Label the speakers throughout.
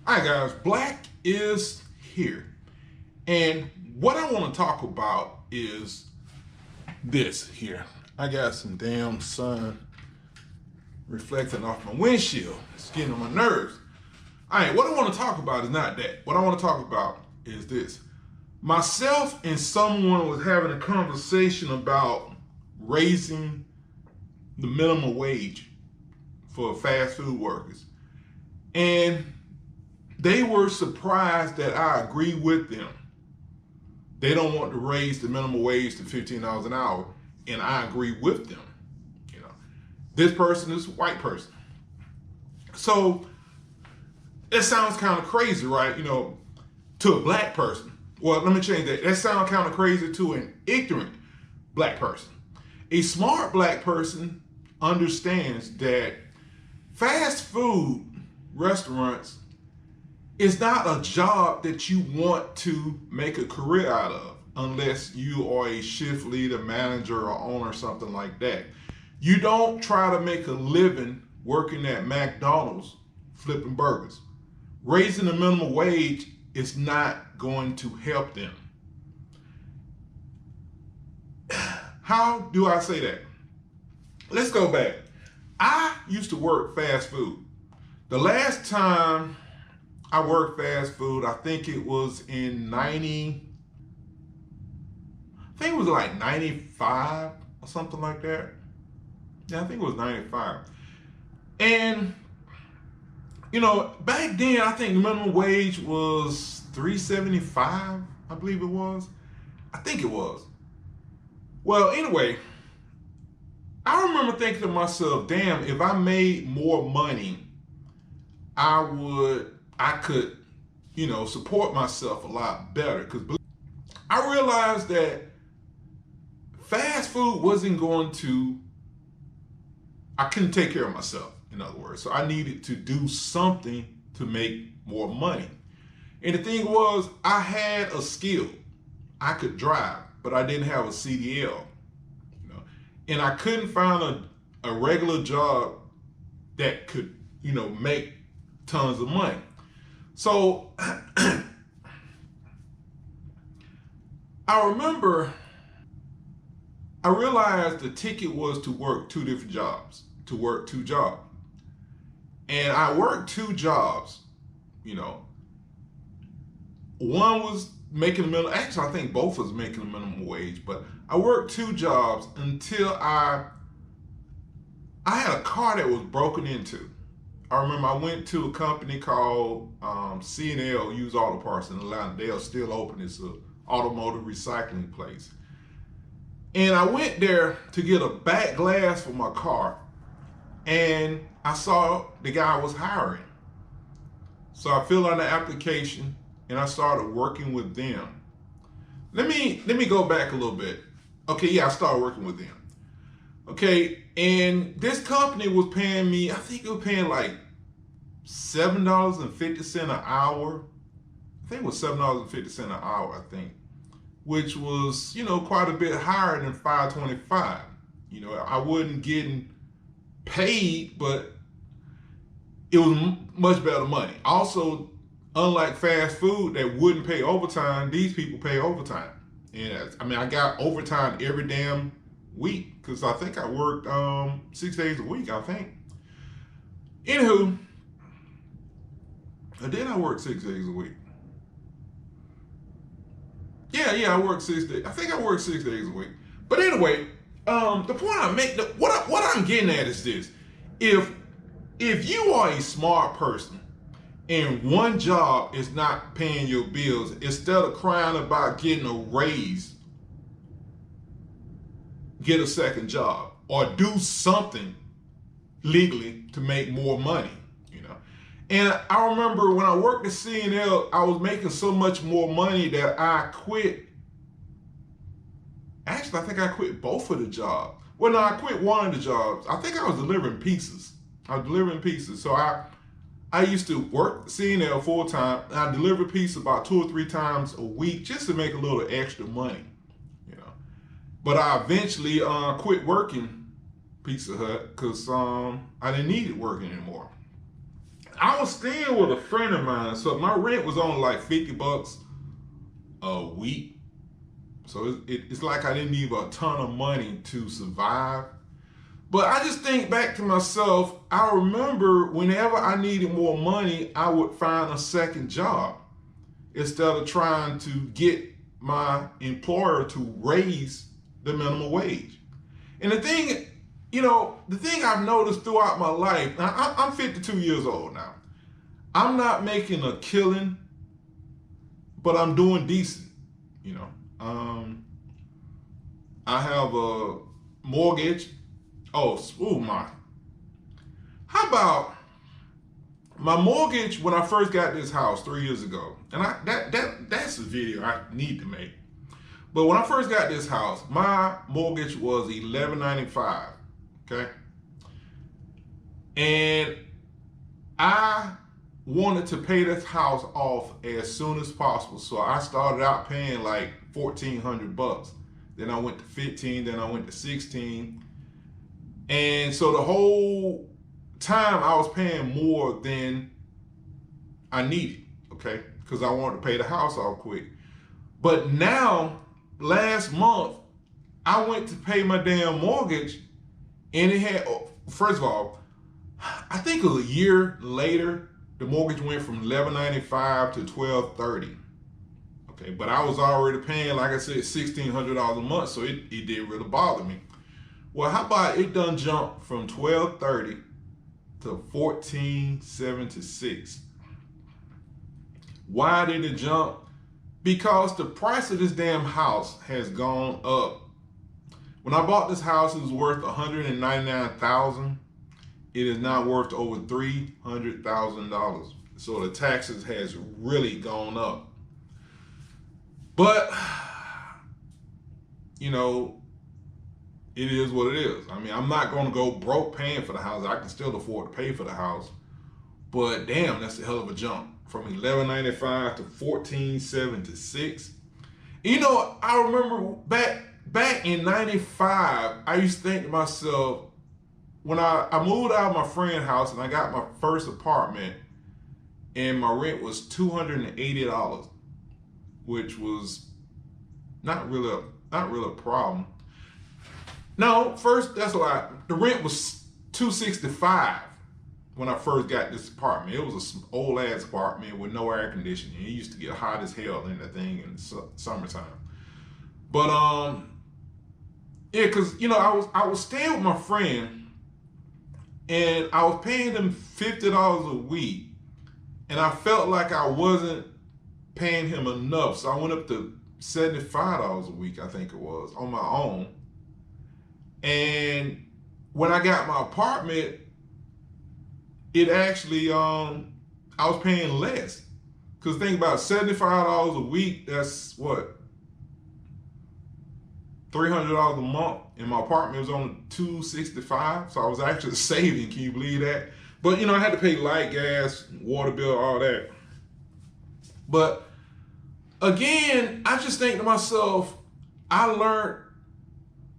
Speaker 1: All right, guys, Black is here. And what I want to talk about is this here. I got some damn sun reflecting off my windshield. It's getting on my nerves. All right, what I want to talk about is not that. What I want to talk about is this. Myself and someone was having a conversation about raising the minimum wage for fast food workers. And they were surprised that I agree with them. They don't want to raise the minimum wage to $15 an hour, and I agree with them. You know, this person is a white person. So it sounds kind of crazy, right? You know, to a black person. Well, let me change that. That sounds kind of crazy to an ignorant black person. A smart black person understands that fast food restaurants is not a job that you want to make a career out of unless you are a shift leader, manager, or owner, something like that. You don't try to make a living working at McDonald's flipping burgers. Raising the minimum wage is not going to help them. How do I say that? Let's go back. I used to work fast food. The last time I worked fast food, I think it was in 95 or something like that. Yeah, I think it was 95. And, you know, back then, I think the minimum wage was $3.75, I believe it was. I think it was. Well, anyway, I remember thinking to myself, damn, if I made more money, I could, you know, support myself a lot better. Because I realized that fast food wasn't going to, I couldn't take care of myself, in other words. So I needed to do something to make more money. And the thing was, I had a skill. I could drive, but I didn't have a CDL. You know? And I couldn't find a regular job that could, you know, make tons of money. So I remember I realized the ticket was to work two different jobs, to work two jobs. And I worked two jobs, you know. One was making the minimum, actually I think both was making the minimum wage, but I worked two jobs until I had a car that was broken into. I remember I went to a company called C&L Used Auto Parts in Atlanta. They are still open. It's an automotive recycling place. And I went there to get a back glass for my car, and I saw the guy was hiring. So I filled out the application and I started working with them. Let me go back a little bit. Okay, yeah, I started working with them. Okay, and this company was paying me, I think it was paying like $7.50 an hour. I think it was $7.50 an hour, I think, which was, you know, quite a bit higher than $5.25. You know, I wasn't getting paid, but it was much better money. Also, unlike fast food that wouldn't pay overtime, these people pay overtime. And I mean, I got overtime every damn week because I think I worked 6 days a week, I think. Anywho, did I work 6 days a week? Yeah, I worked 6 days. I think I worked 6 days a week. But anyway, the point I make, what I'm getting at is this: if you are a smart person and one job is not paying your bills, instead of crying about getting a raise, get a second job or do something legally to make more money, you know. And I remember when I worked at C&L, I was making so much more money that I quit. Actually, I think I quit both of the jobs. Well, no, I quit one of the jobs. I think I was delivering pizzas. So I used to work C&L full time. I delivered pizza about 2 or 3 times a week just to make a little extra money, you know. But I eventually quit working Pizza Hut because I didn't need it working anymore. I was staying with a friend of mine, so my rent was only like $50 a week. So it's like I didn't need a ton of money to survive. But I just think back to myself, I remember whenever I needed more money, I would find a second job instead of trying to get my employer to raise the minimum wage. And the thing, the thing I've noticed throughout my life, now I'm 52 years old now. I'm not making a killing, but I'm doing decent, I have a mortgage. Oh my. How about my mortgage when I first got this house 3 years ago? And that's a video I need to make. But when I first got this house, my mortgage was $11.95. Okay. And I wanted to pay this house off as soon as possible. So I started out paying like $1,400. Then I went to 15, then I went to 16. And so the whole time I was paying more than I needed, okay? Because I wanted to pay the house off quick. But now, last month, I went to pay my damn mortgage, and it had, first of all, I think a year later, the mortgage went from $11.95 to $12.30. Okay, but I was already paying, like I said, $1,600 a month, so it didn't really bother me. Well, how about it done jump from $12.30 to $14.76? Why did it jump? Because the price of this damn house has gone up. When I bought this house, it was worth $199,000. It is now worth over $300,000. So the taxes has really gone up. But, it is what it is. I mean, I'm not going to go broke paying for the house. I can still afford to pay for the house. But damn, that's a hell of a jump from $11.95 to $14.76. I remember back in '95, I used to think to myself, when I moved out of my friend's house and I got my first apartment, and my rent was $280, which was not really a problem. No, first, that's a lot. The rent was $265 when I first got this apartment. It was an old ass apartment with no air conditioning. It used to get hot as hell in the thing in the summertime. But yeah, cause I was staying with my friend, and I was paying them $50 a week, and I felt like I wasn't paying him enough, so I went up to $75 a week, I think it was, on my own. And when I got my apartment, it actually, I was paying less. Because think about $75 a week, that's what? $300 a month, and my apartment was on $265, so I was actually saving, can you believe that? But I had to pay light, gas, water bill, all that. But again, I just think to myself, I learned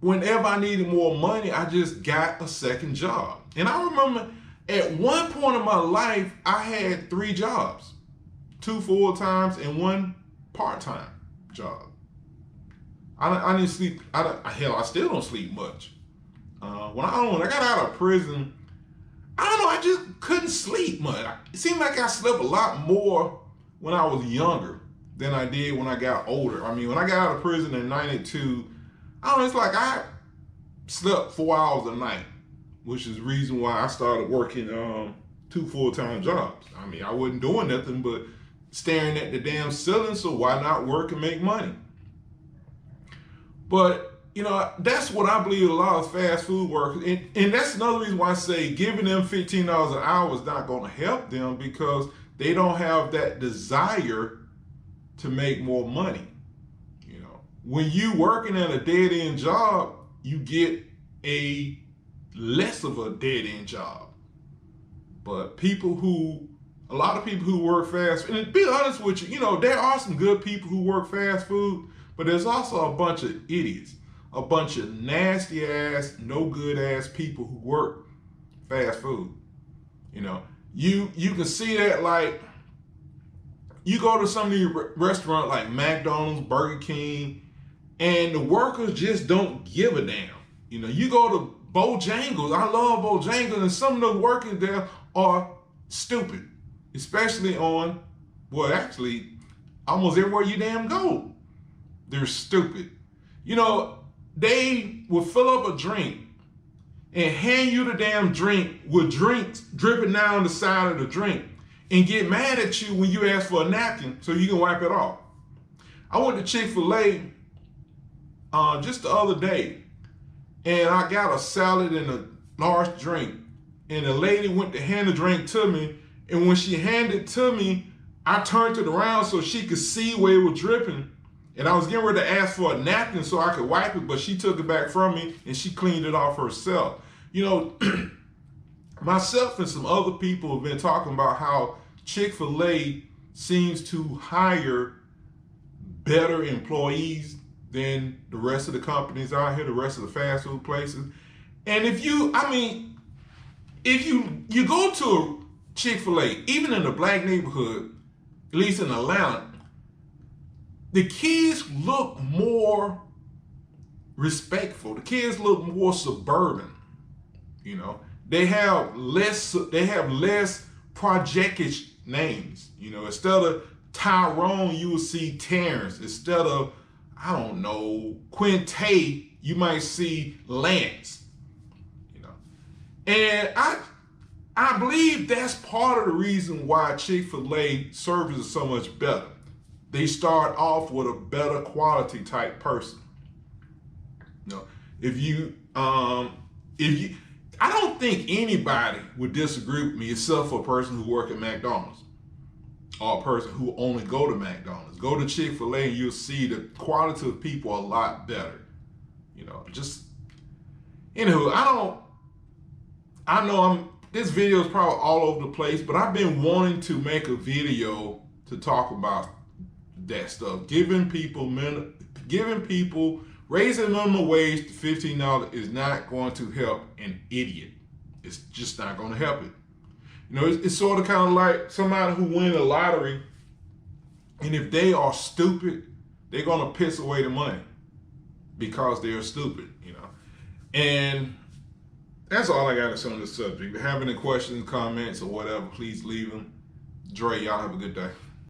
Speaker 1: whenever I needed more money, I just got a second job. And I remember at one point in my life, I had 3 jobs, 2 full-times and 1 part-time job. I didn't sleep, I still don't sleep much. When I got out of prison, I don't know, I just couldn't sleep much. It seemed like I slept a lot more when I was younger than I did when I got older. I mean, when I got out of prison in '92, I don't know, it's like I slept 4 hours a night, which is the reason why I started working 2 full-time jobs. I mean, I wasn't doing nothing but staring at the damn ceiling, so why not work and make money? But, that's what I believe a lot of fast food workers, and that's another reason why I say giving them $15 an hour is not going to help them, because they don't have that desire to make more money. When you working at a dead-end job, you get a less of a dead-end job. But a lot of people who work fast, and to be honest with you, there are some good people who work fast food, but there's also a bunch of idiots, a bunch of nasty ass, no good ass people who work fast food. You can see that, like, you go to some of these restaurants like McDonald's, Burger King, and the workers just don't give a damn. You know, you go to Bojangles. I love Bojangles, and some of the workers there are stupid, especially on, well, actually, almost everywhere you damn go. They're stupid. You know, they will fill up a drink and hand you the damn drink with drinks dripping down the side of the drink and get mad at you when you ask for a napkin so you can wipe it off. I went to Chick-fil-A just the other day, and I got a salad and a large drink, and the lady went to hand the drink to me, and when she handed it to me, I turned it around so she could see where it was dripping, and I was getting ready to ask for a napkin so I could wipe it, but she took it back from me and she cleaned it off herself. You know, myself and some other people have been talking about how Chick-fil-A seems to hire better employees than the rest of the companies out here, the rest of the fast food places. And if you go to a Chick-fil-A, even in a black neighborhood, at least in Atlanta, the kids look more respectful. The kids look more suburban. You know, they have less projectish names. You know, instead of Tyrone, you will see Terrence. Instead of, I don't know, Quinte, you might see Lance. You know, and I believe that's part of the reason why Chick-fil-A service is so much better. They start off with a better quality type person. You know, I don't think anybody would disagree with me except for a person who works at McDonald's or a person who only go to McDonald's. Go to Chick-fil-A and you'll see the quality of people a lot better. You know, just, anywho, this video is probably all over the place, but I've been wanting to make a video to talk about that stuff. Raising the minimum wage to $15 is not going to help an idiot. It's just not going to help it. You know, it's sort of kind of like somebody who wins the lottery, and if they are stupid, they're going to piss away the money because they're stupid, you know. And that's all I got to say on this subject. If you have any questions, comments, or whatever, please leave them. Dre, y'all have a good day.